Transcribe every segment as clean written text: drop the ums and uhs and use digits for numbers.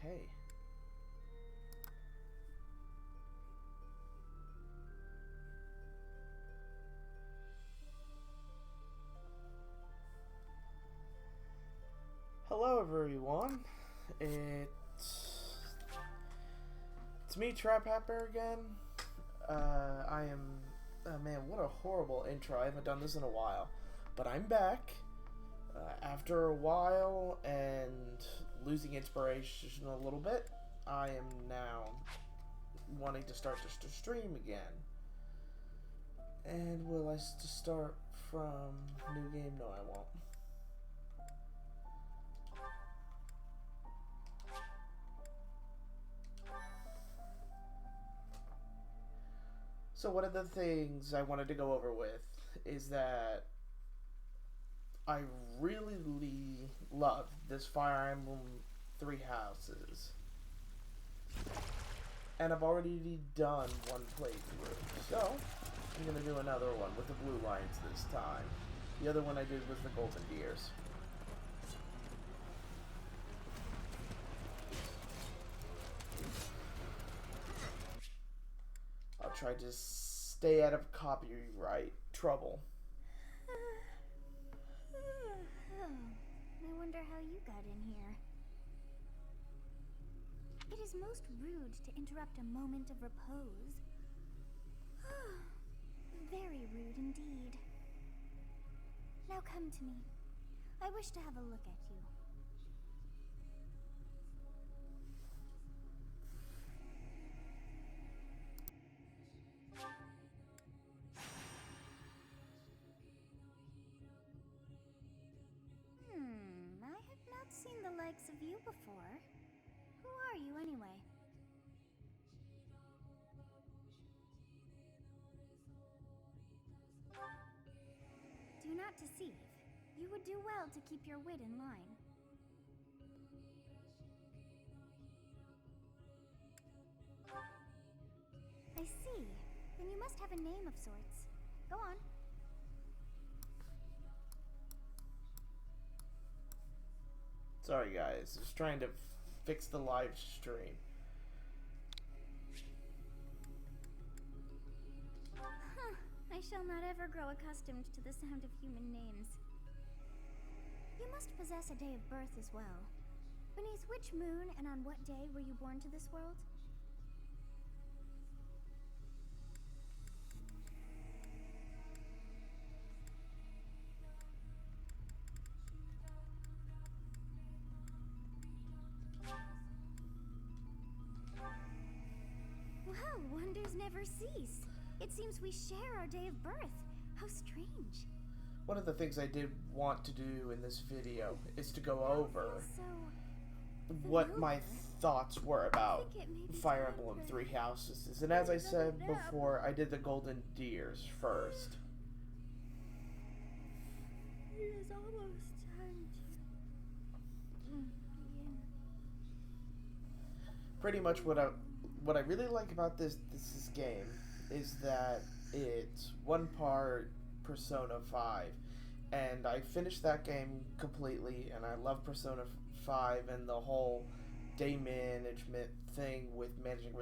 Okay. Hello everyone. It's me, Trap Happer again. I am man, what a horrible intro. I haven't done this in a while. But I'm back. After a while and losing inspiration a little bit, I am now wanting to start just to stream again. And will I start from new game? No, I won't. So one of the things I wanted to go over with is that I really love this Fire Emblem Three Houses. And I've already done one playthrough. So, I'm going to do another one with the blue lines this time. The other one I did was the golden deers. I'll try to stay out of copyright trouble. I wonder how you got in here. It is most rude to interrupt a moment of repose. Very rude indeed. Now come to me. I wish to have a look at you. I have not seen the likes of you before. Who are you anyway? Do not deceive. You would do well to keep your wit in line. I see. Then you must have a name of sorts. Go on. Sorry guys, just trying to fix the live stream. I shall not ever grow accustomed to the sound of human names. You must possess a day of birth as well. Beneath which moon and on what day were you born to this world? Well, wonders never cease. It seems we share our day of birth. How strange. One of the things I did want to do in this video is to go over what my thoughts were about Fire Emblem Three Houses. And as I said before, I did the golden deers first. It is almost time to begin. Pretty much what I really like about this game is that it's one part Persona 5, and I finished that game completely, and I love Persona 5 and the whole day management thing with managing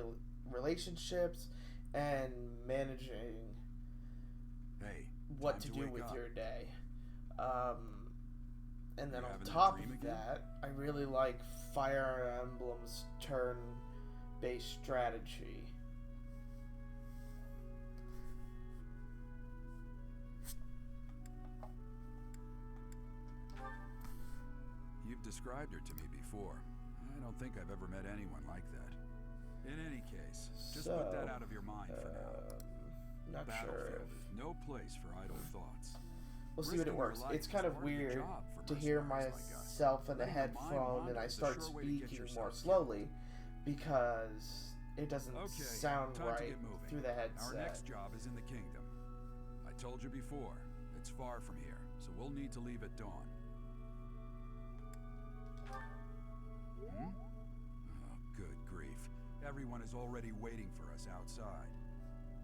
relationships and managing what to do with your day. And then on top of that, I really like Fire Emblem's turn-based strategy. You've described her to me before. I don't think I've ever met anyone like that. In any case, just put that out of your mind for now. Not sure. No place for idle thoughts. We'll see what it works. It's kind of weird to hear myself in a headphone and I start speaking more slowly because it doesn't sound right through the headset. Our next job is in the kingdom. I told you before, it's far from here, so we'll need to leave at dawn. Oh, good grief. Everyone is already waiting for us outside.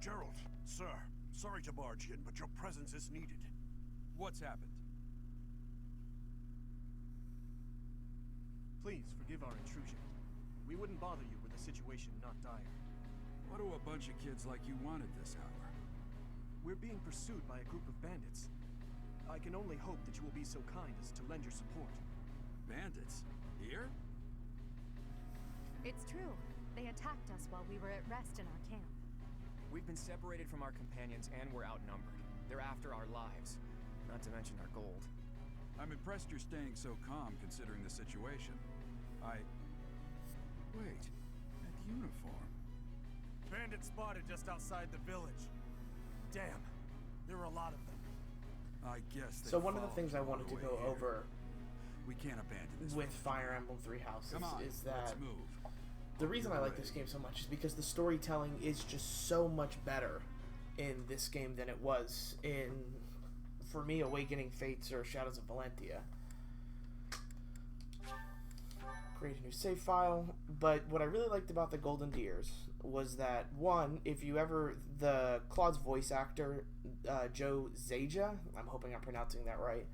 Gerald, sir, sorry to barge in, but your presence is needed. What's happened? Please forgive our intrusion. We wouldn't bother you with a situation not dire. What do a bunch of kids like you want at this hour? We're being pursued by a group of bandits. I can only hope that you will be so kind as to lend your support. Bandits? Here? It's true. They attacked us while we were at rest in our camp. We've been separated from our companions and we're outnumbered. They're after our lives, not to mention our gold. I'm impressed you're staying so calm considering the situation. Wait, that uniform. Bandits spotted just outside the village. Damn, there were a lot of them. I guess they So one of the followed things I you all wanted the to way go here. over We can't abandon this with road. Fire Emblem Three Houses Come on, is that let's move. the reason I like this game so much is because the storytelling is just so much better in this game than it was in, for me, Awakening Fates or Shadows of Valentia. Create a new save file, but what I really liked about the Golden Deers was that, one, if you ever, the Claude's voice actor, Joe Zaja, I'm hoping I'm pronouncing that right,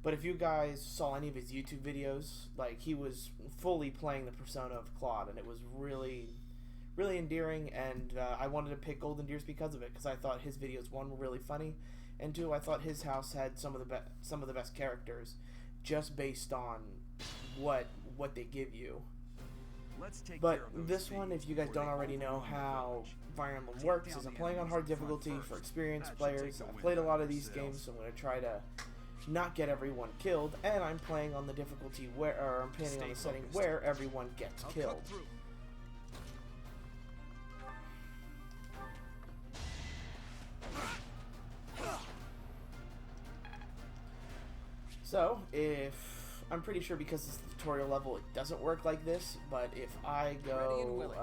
but if you guys saw any of his YouTube videos, like, he was fully playing the persona of Claude, and it was really, really endearing, and I wanted to pick Golden Deers because of it, because I thought his videos, one, were really funny, and two, I thought his house had some of the best characters, just based on what they give you. Let's take But care of those this one, thieves if you guys before don't they already know overrun the how village. Fire Emblem Take works, down is I'm the playing on enemies hard in front difficulty first. for experienced That should players. take the I've wind played a out lot of of their these games, sails. so I'm going to try to not get everyone killed, and I'm playing on the difficulty where, or I'm planning on Stay the setting focused. where everyone gets I'll killed. cut through. So, I'm pretty sure because it's the tutorial level, it doesn't work like this, but if I Ready and go, willing.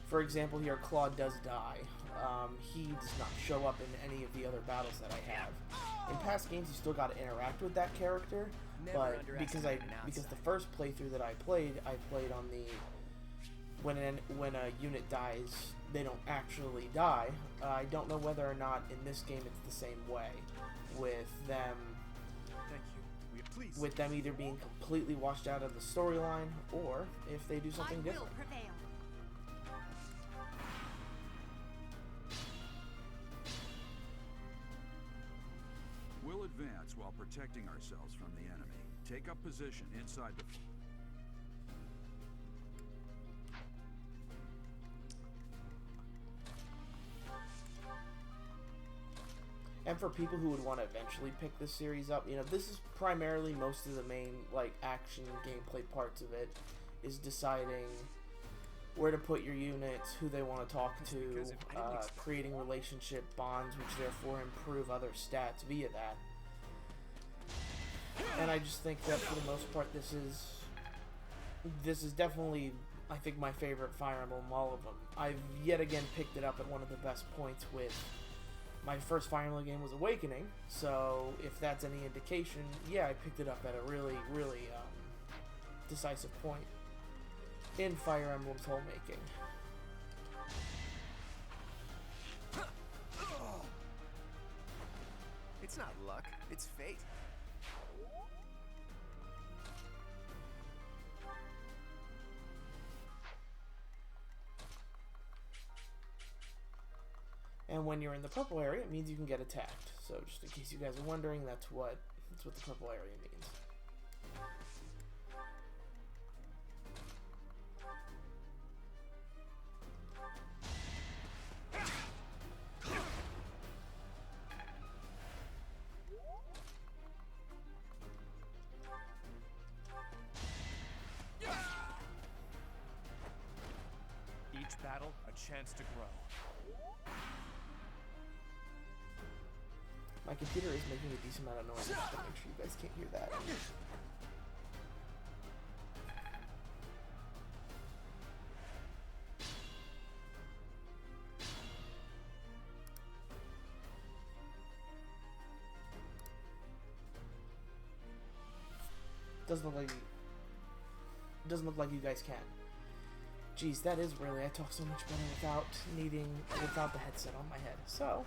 for example here, Claude does die, he does not show up in any of the other battles that I have. In past games, you still got to interact with that character, Never but underestimate an because the outsider. first playthrough that I played on the when a unit dies, they don't actually die. I don't know whether or not in this game it's the same way, with them Thank you. Please. with them either being completely washed out of the storyline or if they do something different. prevail. We'll advance while protecting ourselves from the enemy. Take up position inside the... And for people who would want to eventually pick this series up, you know, this is primarily most of the main, like, action gameplay parts of it, is deciding where to put your units, who they want to talk to, because if I didn't expect- creating relationship bonds, which therefore improve other stats via that. And I just think that for the most part, this is definitely, I think, my favorite Fire Emblem of all of them. I've yet again picked it up at one of the best points with my first Fire Emblem game was Awakening, so if that's any indication, yeah, I picked it up at a really, really decisive point in Fire Emblem's whole making. It's not luck, it's fate. And when you're in the purple area, it means you can get attacked. So just in case you guys are wondering, that's what the purple area means. Each battle, a chance to grow. My computer is making a decent amount of noise. I just gotta make sure you guys can't hear that. Doesn't look like you guys can. Jeez, that is really, I talk so much better without the headset on my head. So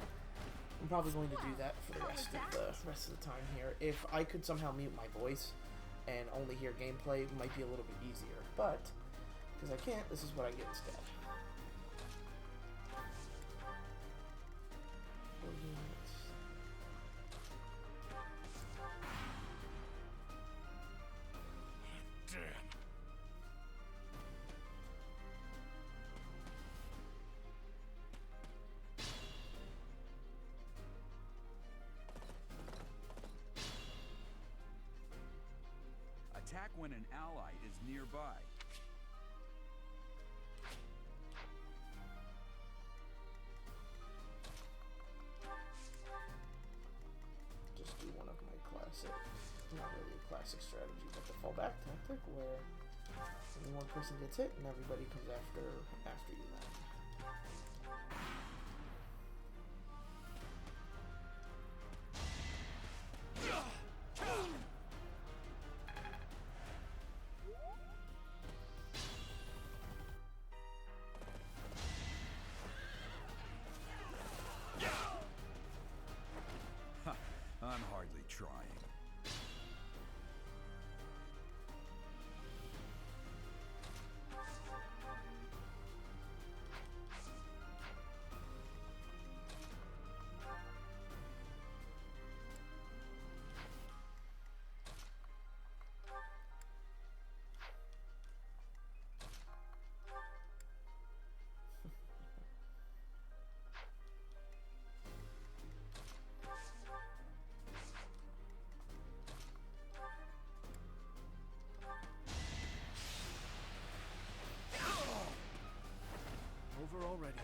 I'm probably going to do that for the rest of the time here. If I could somehow mute my voice and only hear gameplay might be a little bit easier. But, because I can't, this is what I get instead. Attack when an ally is nearby. Just do one of my classic, not really a classic strategy, but the fallback tactic where only one person gets hit and everybody comes after you then. I'm hardly trying. Over already.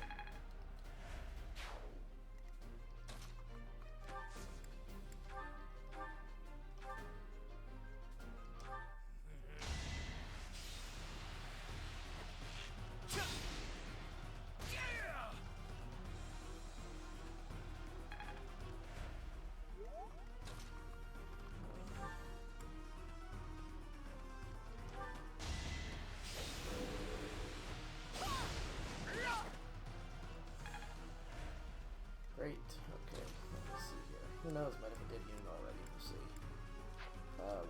Great. Okay. Let me see here. Who knows? Might have a dead unit already. We'll see.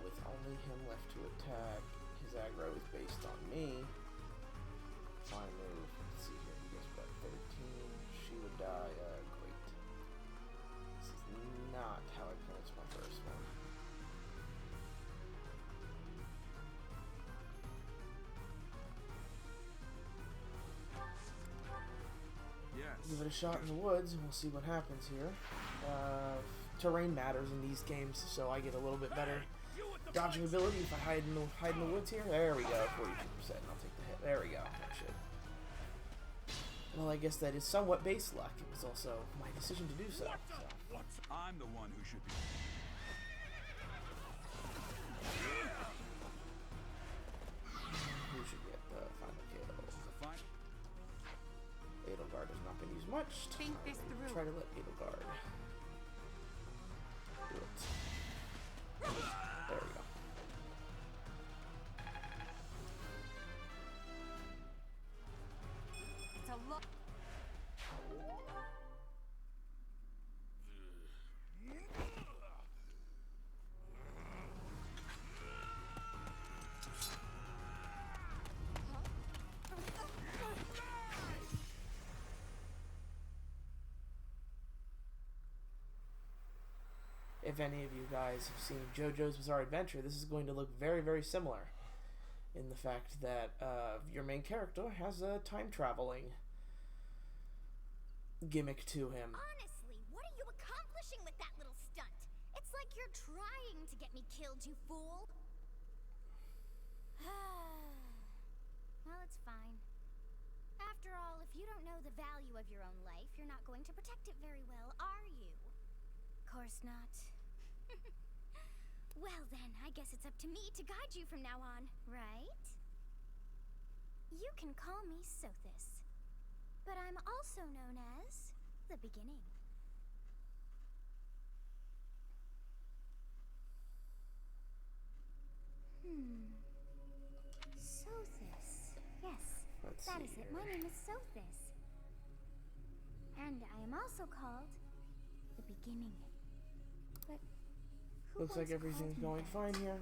With only him left to attack, his aggro is based on me. Fine move. Let's see here. He gets what? 13. She would die. Great. This is not how I finished my first one. Give it a shot in the woods, and we'll see what happens here. Terrain matters in these games, so I get a little bit better dodging ability if I hide in the woods here. There we go, 42%. I'll take the hit. There we go. That should. Well, I guess that is somewhat base luck. It was also my decision to do so. I'm the one who should be. Who should get the final kill? Edelgard has not been used much. Think this through. Try to let Edelgard do it. There we go. It's a lot. If any of you guys have seen JoJo's Bizarre Adventure, this is going to look very, very similar in the fact that your main character has a time traveling gimmick to him. Honestly, what are you accomplishing with that little stunt? It's like you're trying to get me killed, you fool. Well, it's fine. After all, if you don't know the value of your own life, you're not going to protect it very well, are you? Of course not. Well then, I guess it's up to me to guide you from now on, right? You can call me Sothis, but I'm also known as the Beginning. Sothis. Yes, that is it. My name is Sothis. And I am also called the Beginning. But who Looks like once everything's called me going that? fine here.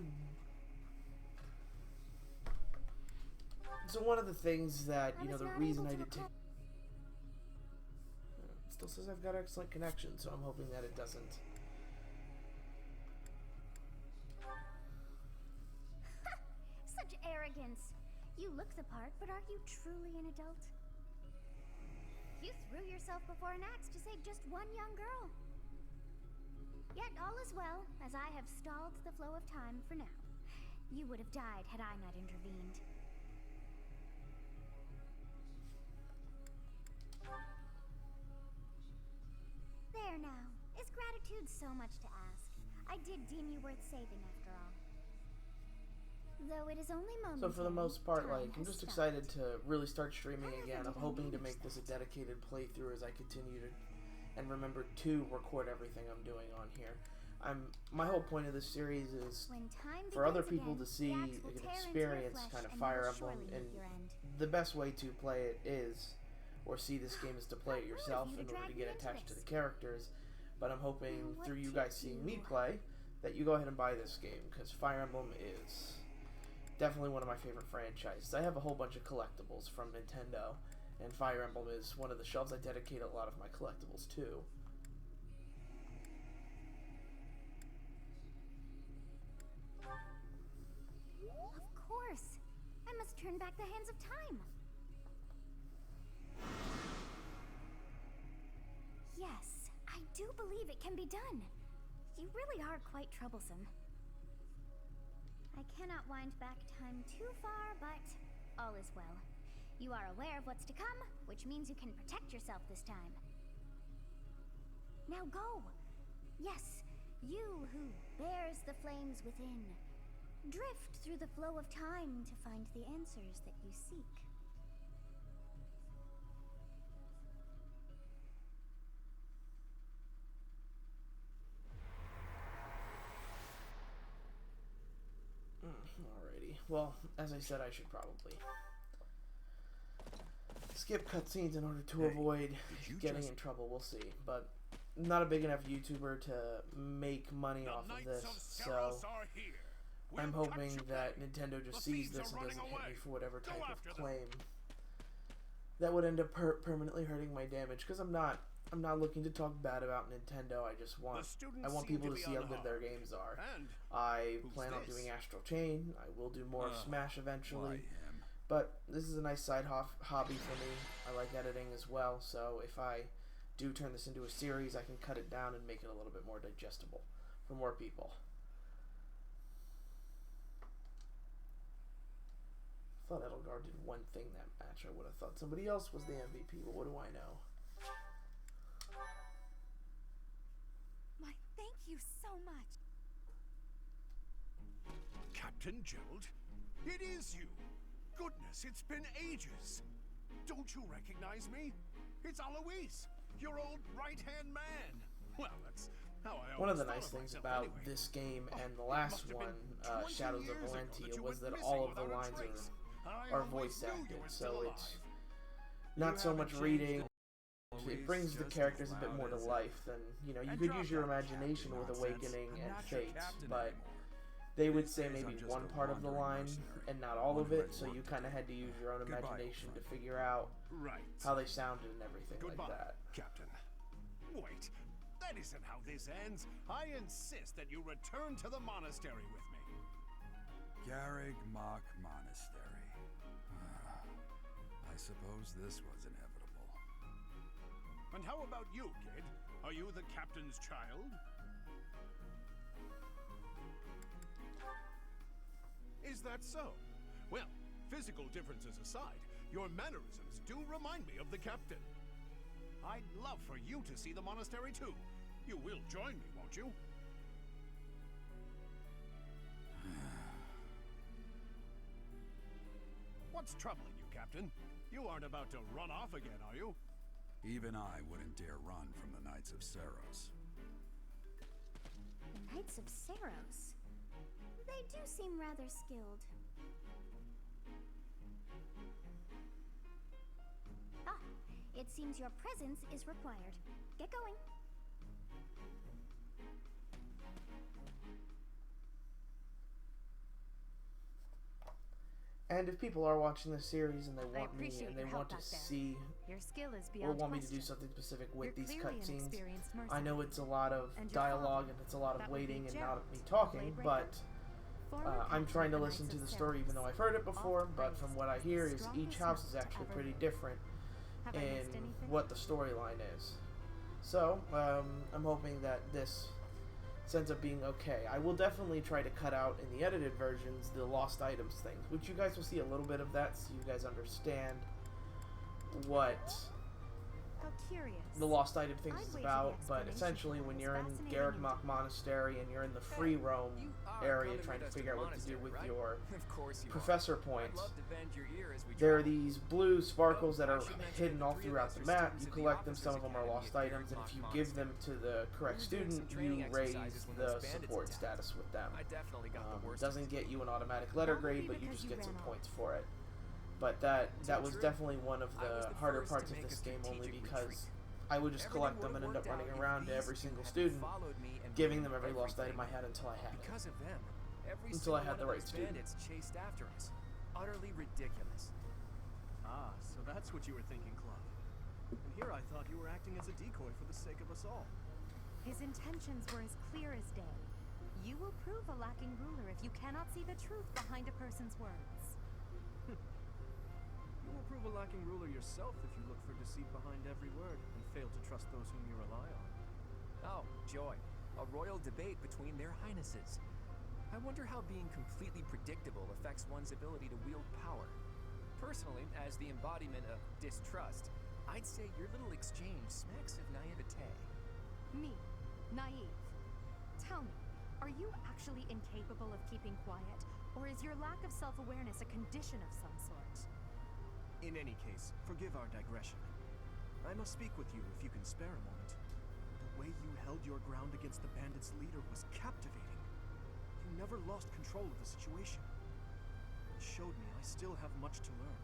So one of the things that, I you know, was the not reason able I to did take... acquire- It still says I've got excellent connection, so I'm hoping that it doesn't. Such arrogance. You look the part, but are you truly an adult? You threw yourself before an axe to save just one young girl. Yet all is well, as I have stalled the flow of time for now. You would have died had I not intervened. There now. Is gratitude so much to ask? I did deem you worth saving after all. Though it is only momentary. So for the most part, time like, I'm has just stopped. excited to really start streaming However again. I'm did I hoping to manage make this a that? dedicated playthrough as I continue to, and remember to record everything I'm doing on here. My whole point of this series is When time for other begins people again, to see the axe will and tear into your experience flesh kind of and Fire will Emblem, surely and meet your end. the best way to play it is, or see this game is to play it How rude of yourself you to in order drag to me get into attached to this. the characters. But I'm hoping Now, what through you did guys seeing me you- play that you go ahead and buy this game, because Fire Emblem is definitely one of my favorite franchises. I have a whole bunch of collectibles from Nintendo, and Fire Emblem is one of the shelves I dedicate a lot of my collectibles to. Of course. I must turn back the hands of time. Yes, I do believe it can be done. You really are quite troublesome. I cannot wind back time too far, but all is well. You are aware of what's to come, which means you can protect yourself this time. Now go! Yes, you who bears the flames within. Drift through the flow of time to find the answers that you seek. Alrighty. Well, as I said, I should probably skip cutscenes in order to Hey, avoid did you getting just- in trouble. We'll see. But I'm not a big enough YouTuber to make money The off of Knights this, of so Seros are here. I'm We'll cut hoping you that back. Nintendo just The sees thieves this are and doesn't running hit me away. for whatever Go type of after them. claim that would end up permanently hurting my damage. Because I'm not looking to talk bad about Nintendo. I just The want students I want seem people to be see how good their unharmed. games are. And I Who's plan on this? doing Astral Chain. I will do more of Smash Why eventually. him? But this is a nice side hobby for me. I like editing as well, so if I do turn this into a series, I can cut it down and make it a little bit more digestible for more people. I thought Edelgard did one thing that match. I would have thought somebody else was the MVP, but what do I know? Why, thank you so much. Captain Gerald, it is you. Goodness, it's been ages. Don't you recognize me? It's Alois, your old right-hand man. Well, that's how I One of the always nice thought things myself about anyway. this game Oh, and the it last must have one, been 20 Shadows of years ago Valentia, that you was went that missing all of the without a lines trace. I are always voice knew you acted, were so still it's alive. not You so haven't much changed reading. Always It brings the just characters as a bit loud more to as life than, you know, you And could drop use your that imagination captain with nonsense. Awakening I'm and not your Fate, captain but anymore. they would These say days maybe I'm just one a part of the wandering line mercenary, and not all one of who it, has so work you to kind of do. had to use your own Goodbye, old imagination to friend. figure out Right. how they sounded and everything Goodbye, like that. Captain. Wait, that isn't how this ends. I insist that you return to the monastery with me. Garrig Mach Monastery. I suppose this was inevitable. And how about you, kid? Are you the captain's child? Is that so? Well, physical differences aside, your mannerisms do remind me of the captain. I'd love for you to see the monastery too. You will join me, won't you? What's troubling you, Captain? You aren't about to run off again, are you? Even I wouldn't dare run from the Knights of Seros. The Knights of Seros. They do seem rather skilled. Ah, it seems your presence is required. Get going. And if people are watching this series and they I want me appreciate and they your want help to back there. see Your skill is or beyond want me to question. do something specific with You're these clearly an cutscenes, experienced I know mercenary. it's a lot of And your dialogue father, and it's a lot of that would be waiting and Gerald, not me the talking, Blade but Former I'm captain trying to of the listen Knights to of the story even though I've heard it before, but from what I hear is each house is actually pretty different Have I in missed anything? what the storyline is. So, I'm hoping that this ends up being okay. I will definitely try to cut out in the edited versions the lost items things, which you guys will see a little bit of that so you guys understand what How curious. the lost item things I'd is wager about, the but explanation essentially for it when is you're in fascinating Garrigmach indeed. Monastery and you're in the free roam You are area coming trying to with us figure the out what to do monastery, with right? your Of course you professor are. I'd points, love to bend your ear as we there are travel. these blue sparkles that I are should mention hidden that all the three of throughout us the are map. students You of the collect them, Officers some of them are Academy lost at items, and if you Garrigmach give them Monastery. to the correct We were doing student, some training you raise exercises when the those bandits support attacked. status with them. I definitely got the worst. Doesn't get you an automatic letter Probably grade, but you because just you get some ran points for it. But that was true. definitely one of I was the the harder first parts to of make this a game, only strategic because retreat. I would just Everything collect them would and have end up worked running out around if to every these single two student, hadn't followed me and giving ruined them every lost everything. item I had until I had it. Because of them, every Until single I had one the of right those student. bandits chased after us. Utterly ridiculous. Ah, so that's what you were thinking, Claude. And here I thought you were acting as a decoy for the sake of us all. His intentions were as clear as day. You will prove a lacking ruler if you cannot see the truth behind a person's words. You will prove a lacking ruler yourself if you look for deceit behind every word and fail to trust those whom you rely on. Oh, joy. A royal debate between their highnesses. I wonder how being completely predictable affects one's ability to wield power. Personally, as the embodiment of distrust, I'd say your little exchange smacks of naivete. Me, naive. Tell me, are you actually incapable of keeping quiet, or is your lack of self-awareness a condition of some sort? In any case, forgive our digression. I must speak with you if you can spare a moment. The way you held your ground against the bandits' leader was captivating. You never lost control of the situation. It showed me I still have much to learn.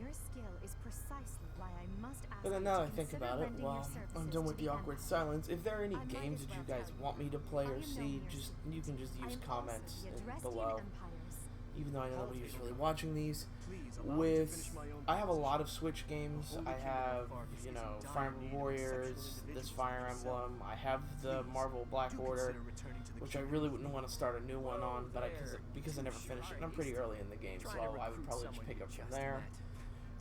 Your skill is precisely why I must ask But then you now to I think consider about it, lending your well, I'm services done to with the awkward Empire. silence. If there are any I might games as that you well guys tell you. want me to play I or am no see, mere you can just I use am comments also the Adrestian below. Empire's. Even though I know nobody's really watching these. Please allow me to With, finish my own I have a lot of proposition. Switch games. The Holy I Kingdom of have, Fargus you is know, in dire Fire need Emblem of Warriors, exceptional this individuals Fire like yourself. Emblem. I have the Please, Marvel Black do Order, consider returning to the which I kingdom really with wouldn't me. want to start a new one on, but because I never Touche. finished it, and I'm pretty early in the game, so Trying to I would recruit probably just someone pick you up from just there. met.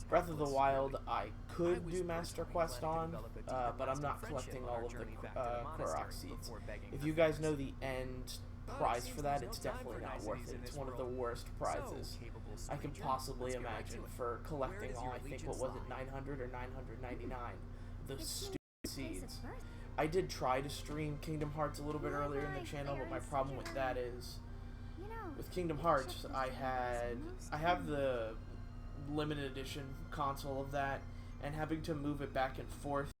Breath of the Tactless, Wild, really. I I could was do Master personally Quest planning to on, develop a deeper but I'm lasting not friendship collecting on all our of the journey back to the Korok monastery seeds. before begging If for you guys favors. know the end But prize seems for that, there's it's no time definitely for not niceties worth it. in It's this one of the world. worst prizes So, capable I could stranger, possibly let's get back imagine to it. for Where collecting does all, your I think, allegiance what was it, lie? 900 or 999? Those It's stupid place seeds. of birth. I did try to stream Kingdom Hearts a little bit My, earlier in my, the channel, but my Clarice, problem such a with that hurry. is, You know, with Kingdom the Hearts, checklist I of had, most I have common. the limited edition console of that, and having to move it back and forth